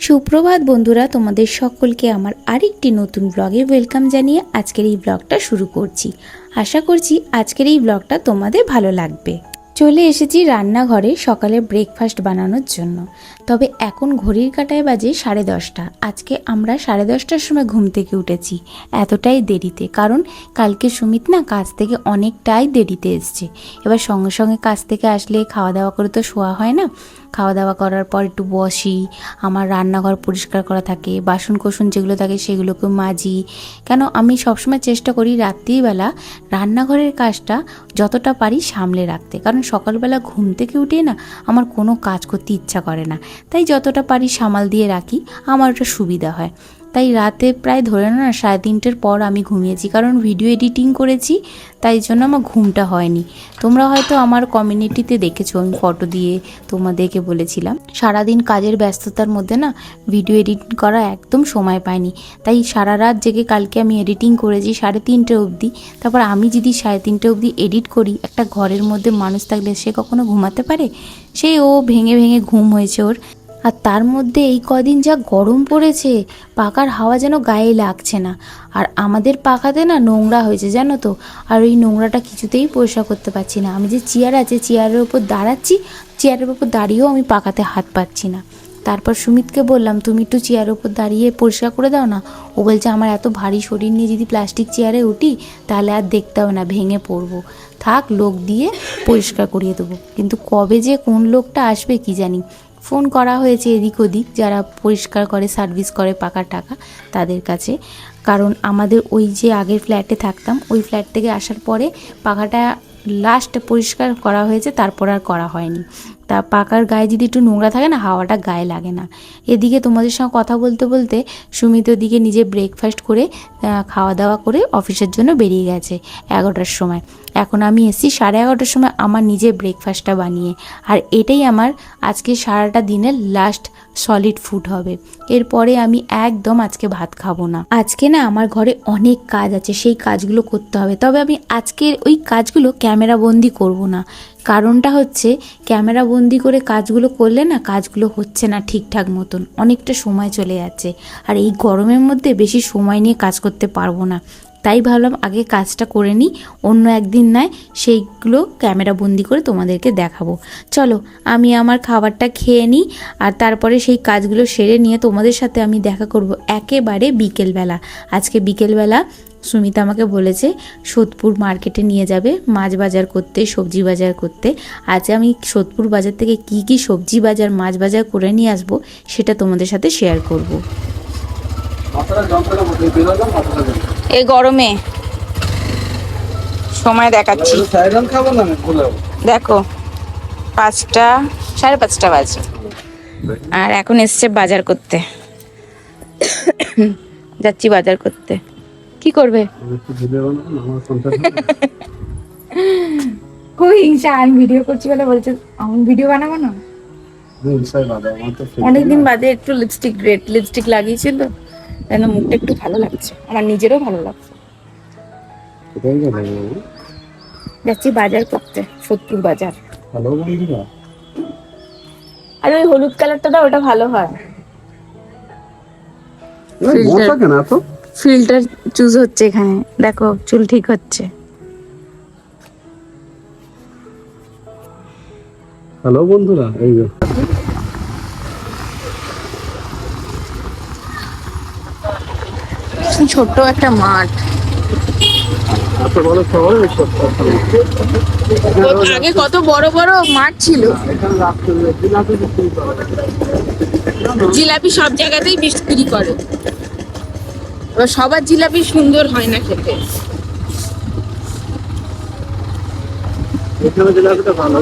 সুপ্রভাত বন্ধুরা, তোমাদের সকলকে আমার আরেকটি নতুন ব্লগে ওয়েলকাম জানিয়ে আজকের এই ব্লগটা শুরু করছি। আশা করছি আজকের এই ব্লগটা তোমাদের ভালো লাগবে। চলে এসেছি রান্নাঘরে সকালে ব্রেকফাস্ট বানানোর জন্য। তবে এখন ঘড়ির কাঁটায় বাজে 10:30। আজকে আমরা 10:30টার সময় ঘুম থেকে উঠেছি, এতটাই দেরিতে, কারণ কালকে সুমিত না কাজ থেকে অনেকটাই দেরিতে এসছে। এবার সঙ্গে সঙ্গে কাজ থেকে আসলে খাওয়া দাওয়া করে তো শোয়া হয় না। খাওয়া দাওয়া করার পর একটু বসি, আমার রান্নাঘর পরিষ্কার করা থাকে, বাসন কোসন যেগুলো থাকে সেগুলোকে মাজি। কেন আমি সবসময় চেষ্টা করি রাত্রিবেলা রান্নাঘরের কাজটা যতটা পারি সামলে রাখতে, কারণ সকালবেলা ঘুম থেকে উঠে না আমার কোনো কাজ করতে ইচ্ছা করে না, তাই যতটা পারি সামাল দিয়ে রাখি, আমার ওটা সুবিধা হয়। তাই রাতে প্রায় ধরে না 3:30টার পর আমি ঘুমিয়েছি, কারণ ভিডিও এডিটিং করেছি, তাই জন্য আমার ঘুমটা হয়নি। তোমরা হয়তো আমার কমিউনিটিতে দেখেছো, আমি ফটো দিয়ে তোমাদেরকে বলেছিলাম। সারাদিন কাজের ব্যস্ততার মধ্যে না ভিডিও এডিট করা একদম সময় পাইনি, তাই সারা রাত জেগে কালকে আমি এডিটিং করেছি 3:30 অবধি। তারপর আমি যদি 3:30 অবধি এডিট করি, একটা ঘরের মধ্যে মানুষ থাকলে সে কখনো ঘুমাতে পারে? সেই ও ভেঙে ভেঙে ঘুম হয়েছে ওর। আর তার মধ্যে এই কদিন যা গরম পড়েছে, পাখার হাওয়া যেন গায়ে লাগছে না। আর আমাদের পাখাতে না নোংরা হয়েছে জানো তো, আর ওই নোংরাটা কিছুতেই পরিষ্কার করতে পারছি না। আমি যে চেয়ার আছে, চেয়ারের উপর দাঁড়াচ্ছি, চেয়ারের উপর দাঁড়িয়েও আমি পাখাতে হাত পাচ্ছি না। তারপর সুমিতকে বললাম, তুমি একটু চেয়ারের উপর দাঁড়িয়ে পরিষ্কার করে দাও না। ও বলছে, আমার এত ভারী শরীর নিয়ে যদি প্লাস্টিক চেয়ারে উঠি তাহলে আর দেখতে হবে না, ভেঙে পড়বো, থাক লোক দিয়ে পরিষ্কার করিয়ে দেবো। কিন্তু কবে যে কোন লোকটা আসবে কি জানি। ফোন করা হয়েছে এদিক ওদিক, যারা পরিষ্কার করে, সার্ভিস করে পাকা টাকা, তাদের কাছে। কারণ আমাদের ওই যে আগের ফ্ল্যাটে থাকতাম, ওই ফ্ল্যাট থেকে আসার পরে পাখাটা লাস্ট পরিষ্কার করা হয়েছে, তারপর আর করা হয়নি। তা পাকার গায়ে যদি একটু নোংরা থাকে না, হাওয়াটা গায়ে লাগে না। এদিকে তোমাদের সঙ্গে কথা বলতে বলতে সুমিত ওদিকে নিজে ব্রেকফাস্ট করে খাওয়া দাওয়া করে অফিসের জন্য বেরিয়ে গেছে 11টার সময়। এখন আমি এসেছি 11:30টার সময় আমার নিজের ব্রেকফাস্টটা বানিয়ে। আর এটাই আমার আজকে সারাটা দিনের লাস্ট সলিড ফুড হবে। এরপরে আমি একদম আজকে ভাত খাবো না। আজকে না আমার ঘরে অনেক কাজ আছে, সেই কাজগুলো করতে হবে। তবে আমি আজকের ওই কাজগুলো ক্যামেরা বন্দি করব না। কারণটা হচ্ছে, ক্যামেরা বন্দি করে কাজগুলো করলে না কাজগুলো হচ্ছে না ঠিকঠাক মতন, অনেকটা সময় চলে যাচ্ছে। আর এই গরমের মধ্যে বেশি সময় নিয়ে কাজ করতে পারবো না, তাই ভাবলাম আগে কাজটা করে নিই, অন্য একদিন নয় সেইগুলো ক্যামেরা বন্দি করে তোমাদেরকে দেখাবো। চলো আমি আমার খাবারটা খেয়ে নিই, আর তারপরে সেই কাজগুলো সেরে নিয়ে তোমাদের সাথে আমি দেখা করব একেবারে বিকেলবেলা। আজকে বিকেলবেলা সুমিতা আমাকে বলেছে সোদপুর মার্কেটে নিয়ে যাবে মাছ বাজার করতে, সবজি বাজার করতে। আজ আমি সোদপুর বাজার থেকে কি কি সবজি বাজার, মাছ বাজার করে নিয়ে আসবো, সেটা তোমাদের সাথে শেয়ার করব। এই গরমে সময় দেখাচ্ছি, দেখো 5টা 5:30 বাজে, আর এখন এসছে বাজার করতে। যাচ্ছি বাজার করতে। কি করবে? খুব হিংসা, আমি ভিডিও করছি বলে বলছে আমি ভিডিও বানাবো না। অনেকদিন বাদে একটু রেড লিপস্টিক লাগিয়েছিল, তাই না মুখটা একটু ভালো লাগছে, আমার নিজেরও ভালো লাগছে। যাচ্ছি বাজার করতে, সোদপুর বাজার। আর ওই হলুদ কালারটা দাও, ওটা ভালো হয়। ফিল্টার চুজ হচ্ছে এখানে, দেখো চুল ঠিক হচ্ছে। হ্যালো বন্ধুরা, এই যে ছোট্ট একটা মাঠ। আগে কত বড় বড় মাঠ ছিল, জিলাপি সব জায়গাতেই বিক্রি করে। এবার সবার জিলাপি সুন্দর হয় না খেতে। এখানে জিলাপিটা ভালো।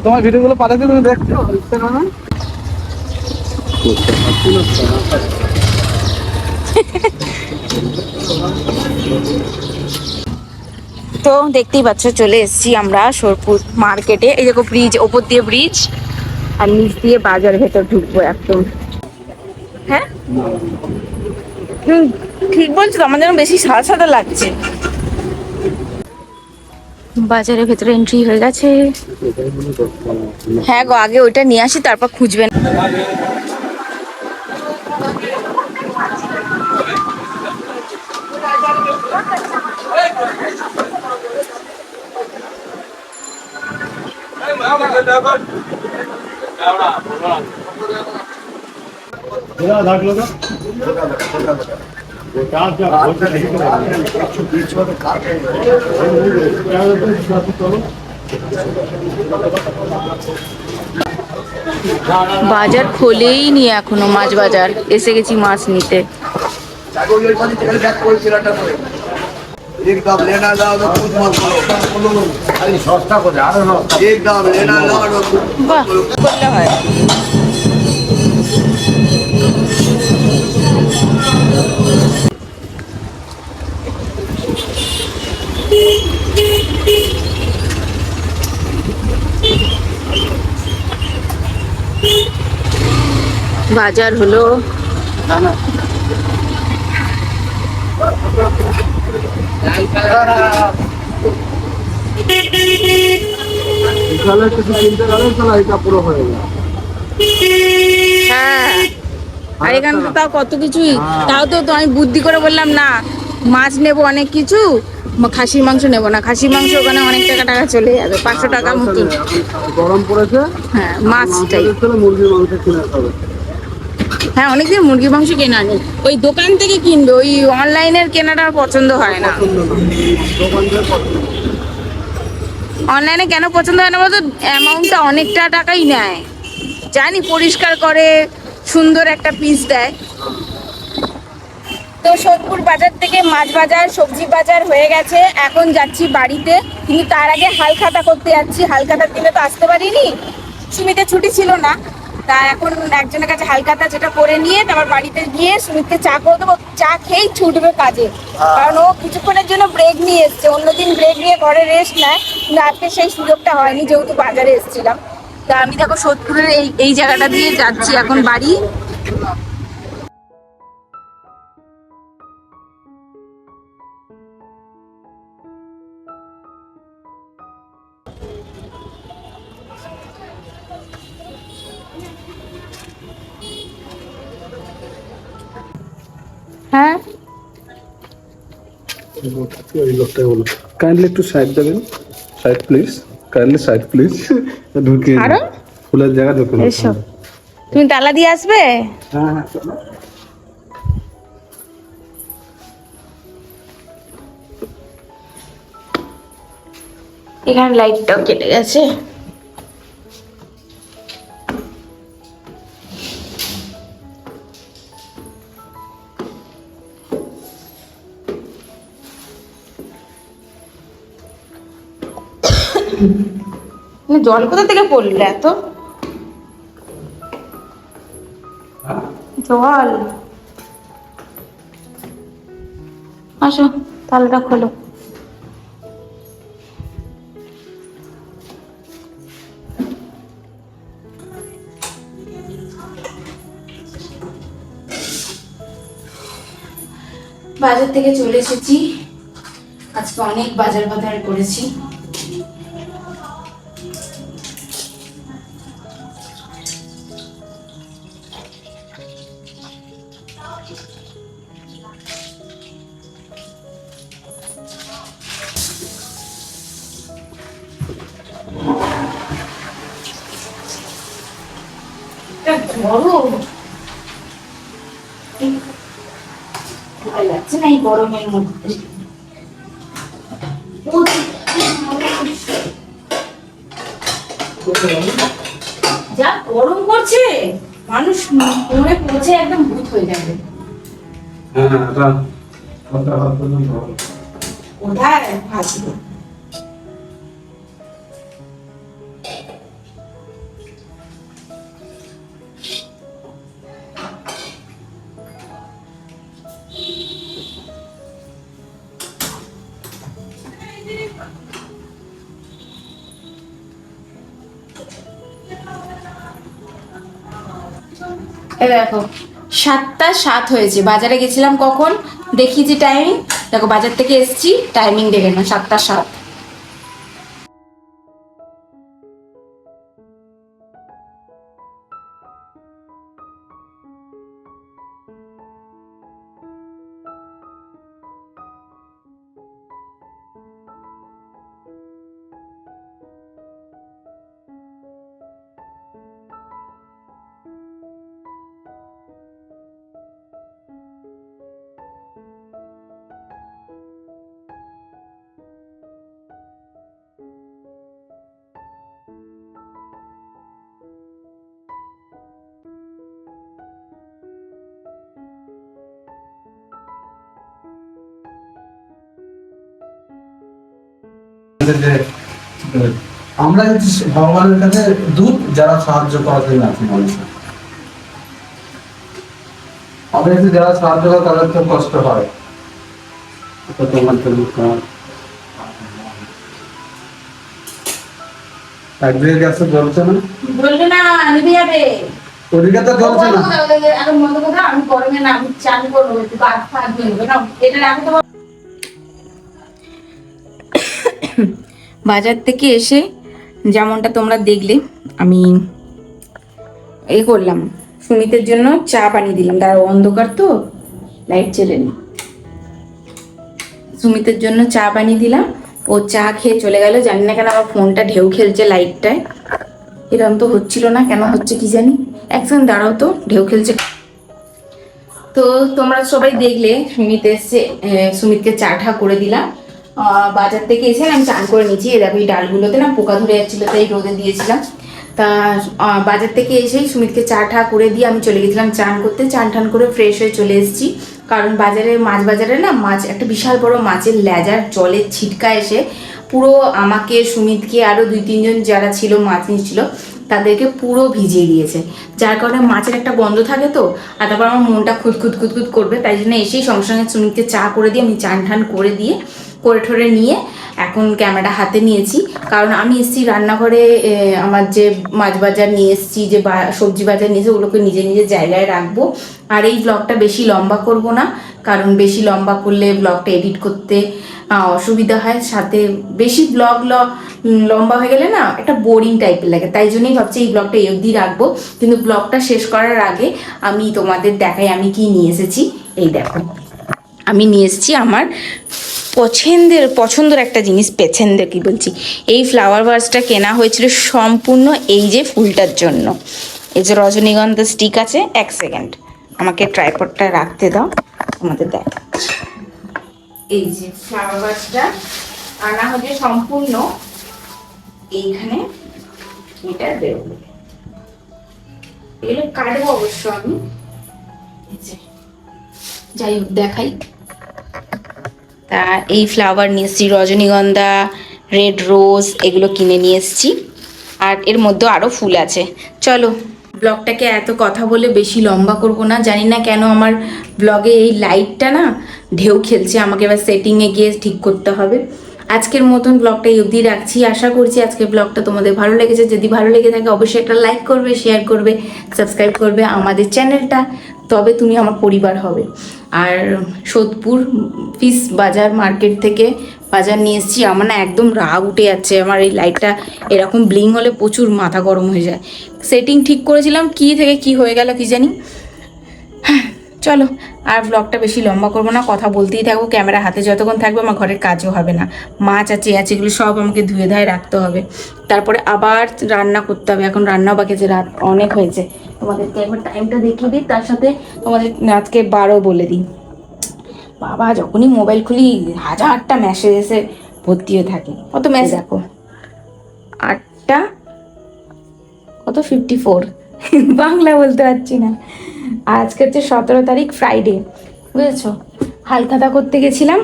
তোমার ভিডিওগুলো পাঠাতে তুমি দেখছো ইনস্টাগ্রামে? তো দেখতেই পাচ্ছ চলে এসেছি আমরা সোদপুর মার্কেটে। এই দেখো ব্রিজ, ওপর দিয়ে ব্রিজ, আর নিচ দিয়ে বাজার ভেতর ঢুকবো একদম। হ্যাঁ ঠিক বলছো তো, আমার যেন বেশি সাদা সাদা লাগছে। বাজারের ভেতরে এন্ট্রি হয়ে গেছে। হ্যাঁ গো, আগে ওইটা নিয়ে আসি, তারপর খুঁজবেন। বাজার খোলেই নি এখনো, মাছ বাজার। এসে গেছি মাছ নিতে। एकदम लेना लाओ तो खुद मत बोलो खाली सस्ता को जा रहा हो एकदम लेना लाओ तो বাহ, করলে হয়। বাজার হলো। বিকালে কিছু কিনতে গেলে তাহলে এটা পুরো হয়ে যায়। হ্যাঁ, আর এখানে তো তাও কত কিছুই। তাও তো আমি বুদ্ধি করে বললাম না, মাছ নেবো অনেক কিছু, খাসির মাংস নেবো না। খাসির মাংস ওখানে অনেক টাকা টাকা চলে যাবে, 500 টাকা মতো। এখন গরম পড়েছে, হ্যাঁ, মাছটাই। মুরগির মাংস কিনে খাবে। হ্যাঁ, অনেকদিন মুরগির মাংস কেনা নেই, ওই দোকান থেকে কিনবে। ওই অনলাইনের কেনাটা আর পছন্দ হয় না। দোকান থেকে পছন্দ। অনলাইনে কেন পছন্দ হয় না বলতো? অ্যামাউন্টটা অনেকটা টাকাই নেয়, জানি, পরিষ্কার করে সুন্দর একটা পিস দেয়। তো সোদপুর বাজার থেকে মাছ বাজার, সবজি বাজার হয়ে গেছে। এখন যাচ্ছি বাড়িতে, কিন্তু তার আগে হালখাতা করতে যাচ্ছি। হালখাতার দিনে তো আসতে পারিনি, সুমিতের ছুটি ছিল না। তা এখন একজনের কাছে হালখাতা যেটা করে নিয়ে তারপর বাড়িতে গিয়ে সুমিতকে চা করে দেবো। চা খেয়েই ছুটবে কাজে, কারণ ও কিছুক্ষণের জন্য ব্রেক নিয়ে এসছে। অন্যদিন ব্রেক নিয়ে ঘরে রেস্ট নেয়, কিন্তু আজকে সেই সুযোগটা হয়নি, যেহেতু বাজারে এসেছিলাম। তা আমি দেখো সোদপুরের এই জায়গাটা দিয়ে যাচ্ছি এখন বাড়ি। হ্যাঁ, ওই লোকটাই বলো, কাইন্ডলি একটু সাইড দেবেন। Side please, kindly side please. ঢুকিয়ে আরো? ফুলের জায়গা ঢুকে এসো, তুমি তালা দিয়ে আসবে। হ্যাঁ হ্যাঁ চলো। এখানে লাইটটাও কেটে গেছে। জল কোথা থেকে পড়লো এত জল? আসো, তালাটা খোলো। বাজার থেকে চলে এসেছি, আজকে অনেক বাজার বাজার করেছি। গরম যাচ্ছে না এই গরমের মধ্যে। যা গরম করছে, মানুষ মনে পড়ছে একদম ভূত হয়ে যাবে। কোথায় আসবো? দেখো 7:07 হয়েছে। বাজারে গেছিলাম কখন দেখিয়েছি টাইমিং, দেখো বাজার থেকে এসেছি টাইমিং দেখে না, 7:07। আমরা হচ্ছে ভগবানের কাছে দূত, যারা সাহায্য করার জন্য আছেন মানুষের। আমাদের যারা সাহায্য করে তাদের তো কষ্ট হয়। তোমার জন্য একদিকে গ্যাসে জ্বলছে না, বলবে না নিভে যাবে, ওদিকে তো জ্বলছে না। এখন মন্দ কথা, আমি গরমে না, আমি চান করবো, একটু বাদ ফাদ নেবে না, এটা রাখো তো। বাজার থেকে এসে যেমনটা তোমরা দেখলে, আমি করলাম সুমিতের জন্য চা বানিয়ে দিলাম। তার অন্ধকার তো, লাইট জ্বেলে নি। সুমিতের জন্য চা বানিয়ে দিলাম, ও চা খেয়ে চলে গেল। জানি না কেন আমার ফোনটা ঢেউ খেলছে লাইটটায়, এরকম তো হচ্ছিল না, কেন হচ্ছে কি জানি। একজন দাঁড়াও তো, ঢেউ খেলছে। তো তোমরা সবাই দেখলে সুমিত এসছে, সুমিতকে চা ঠা করে দিলাম। বাজার থেকে এসে আমি চান করে নিচ্ছি। দেখো এই ডালগুলোতে না পোকা ধরে যাচ্ছিলো, তাই রোদে দিয়েছিলাম। তা বাজার থেকে এসেই সুমিতকে চা ঠা করে দিয়ে আমি চলে গেছিলাম চান করতে। চান টান করে ফ্রেশ হয়ে চলে এসেছি, কারণ বাজারে মাছ বাজারে না মাছ, একটা বিশাল বড় মাছের লেজার জলের ছিটকা এসে পুরো আমাকে, সুমিতকে, আরও 2-3 জন যারা ছিল মাছ নিচ্ছিল তাদেরকে পুরো ভিজিয়ে দিয়েছে। যার কারণে মাছের একটা গন্ধ থাকে তো, আর তারপর আমার মনটা খুঁতখুত খুঁতখুত করবে। তাই জন্য এসেই সঙ্গে সঙ্গে সুমিতকে চা করে দিয়ে আমি চান ঠান করে দিয়ে করে ঠরে নিয়ে এখন ক্যামেরা হাতে নিয়েছি। কারণ আমি এসেছি রান্নাঘরে, আমার যে মাছ বাজার নিয়ে এসেছি, যে সবজি বাজার নিয়েছি, ওগুলোকে নিজে নিজের জায়গায় রাখবো। আর এই ব্লগটা বেশি লম্বা করব না, কারণ বেশি লম্বা করলে ব্লগটা এডিট করতে অসুবিধা হয়। সাথে বেশি ব্লগ লম্বা হয়ে গেলে না একটা বোরিং টাইপের লাগে। তাই জন্যই ভাবছি এই ব্লগটা এই অবধি রাখবো। কিন্তু ব্লগটা শেষ করার আগে আমি তোমাদের দেখাই আমি কি নিয়ে এসেছি। এই দেখো, আমি নিয়ে এসেছি আমার পছন্দের একটা জিনিস, পেছন্দের কি বলছি, এই ফ্লাওয়ার ভাসটা কেনা হয়েছিল সম্পূর্ণ এই যে ফুলটার জন্য। এই যে রজনীগন্ধা স্টিক আছে। 1 সেকেন্ড আমাকে ট্রাইপডটা রাখতে দাও, তোমাদের দেখাচ্ছি। এই যে ফ্লাওয়ার ভাসটা আনা হয়েছে সম্পূর্ণ এইখানে, এটা দেবো, এগুলো কাটবো অবশ্য আমি, যাই হোক দেখাই। তা এই ফ্লাওয়ার নিয়ে এসেছি, রজনীগন্ধা, রেড রোজ, এগুলো কিনে নিয়ে এসেছি। আর এর মধ্যে আরও ফুল আছে। চলো ব্লগটাকে এত কথা বলে বেশি লম্বা করব না। জানি না কেন আমার ব্লগে এই লাইটটা না ঢেউ খেলছে, আমাকে এবার সেটিংয়ে গিয়ে ঠিক করতে হবে। আজকের মতন ব্লগটা এই অবধি রাখছি। আশা করছি আজকের ব্লগটা তোমাদের ভালো লেগেছে। যদি ভালো লেগে থাকে অবশ্যই একটা লাইক করবে, শেয়ার করবে, সাবস্ক্রাইব করবে আমাদের চ্যানেলটা, তবে তুমি আমার পরিবার হবে। আর সোদপুর ফিশ বাজার মার্কেট থেকে বাজার নিয়ে এসেছি। আমার না একদম রাগ উঠে যাচ্ছে, আমার এই লাইটটা এরকম ব্লিং হলে প্রচুর মাথা গরম হয়ে যায়। সেটিং ঠিক করেছিলাম, কি থেকে কি হয়ে গেল কি জানি। চলো আর ব্লগটা বেশি লম্বা করবো না, কথা বলতেই থাকবো। ক্যামেরা হাতে যতক্ষণ থাকবে আমার ঘরের কাজও হবে না। মাছ আছে এগুলো সব আমাকে ধুয়ে ধায়ে রাখতে হবে, তারপরে আবার রান্না করতে হবে। এখন রান্নাও বাকি আছে, রাত অনেক হয়েছে। তোমাদেরকে একবার টাইমটা দেখিয়ে দিই, তার সাথে তোমাদের আজকে 12 বলে দিই। বাবা যখনই মোবাইল খুলি 1000টা মেসেজ এসে ভর্তি হয়ে থাকে। কত মেসেজ দেখো, 8টা কত 54 বাংলা বলতে পারছি না। আজকে হচ্ছে 17 তারিখ, ফ্রাইডে, বুঝেছো। হালখাতা করতে গেছিলাম,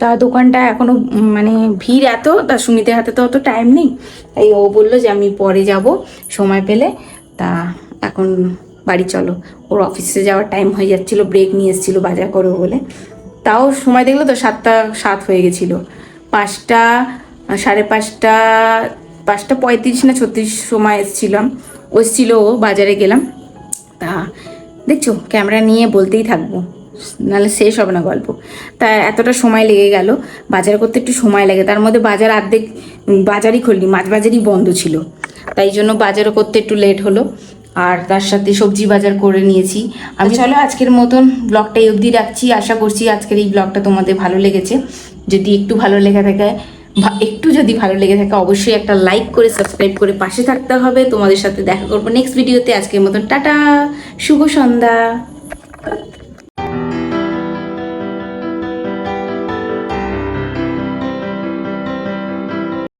তা দোকানটা এখনো মানে ভিড় এত, তা সুমিতের হাতে তো অত টাইম নেই, তাই ও বললো যে আমি পরে যাব সময় পেলে। তা এখন বাড়ি চলো, ওর অফিসে যাওয়ার টাইম হয়ে যাচ্ছিলো, ব্রেক নিয়ে এসেছিলো বাজার করবো বলে। তাও সময় দেখলো তো 7:07 হয়ে গেছিলো। 5টা, 5:30, 5:35 না 36 সময় এসেছিলাম, ও এসেছিলো, ও বাজারে গেলাম। তা দেখছো ক্যামেরা নিয়ে বলতেই থাকবো, নাহলে শেষ হবে না গল্প। তা এতটা সময় লেগে গেল, বাজার করতে একটু সময় লাগে, তার মধ্যে বাজার অর্ধেক বাজারই খুলনি, মাছ বাজারই বন্ধ ছিল, তাই জন্য বাজারও করতে একটু লেট হলো। আর তার সাথে সবজি বাজার করে নিয়েছি আমি। চলো আজকের মতন ব্লগটা এই অবধি রাখছি। আশা করছি আজকের এই ব্লগটা তোমাদের ভালো লেগেছে। যদি একটু ভালো লেগে থাকে যদি ভালো লেগে থাকে অবশ্যই একটা লাইক করে সাবস্ক্রাইব করে পাশে থাকতে হবে। তোমাদের সাথে দেখা করবো নেক্সট ভিডিওতে। আজকের মতন টাটা, শুভ সন্ধ্যা।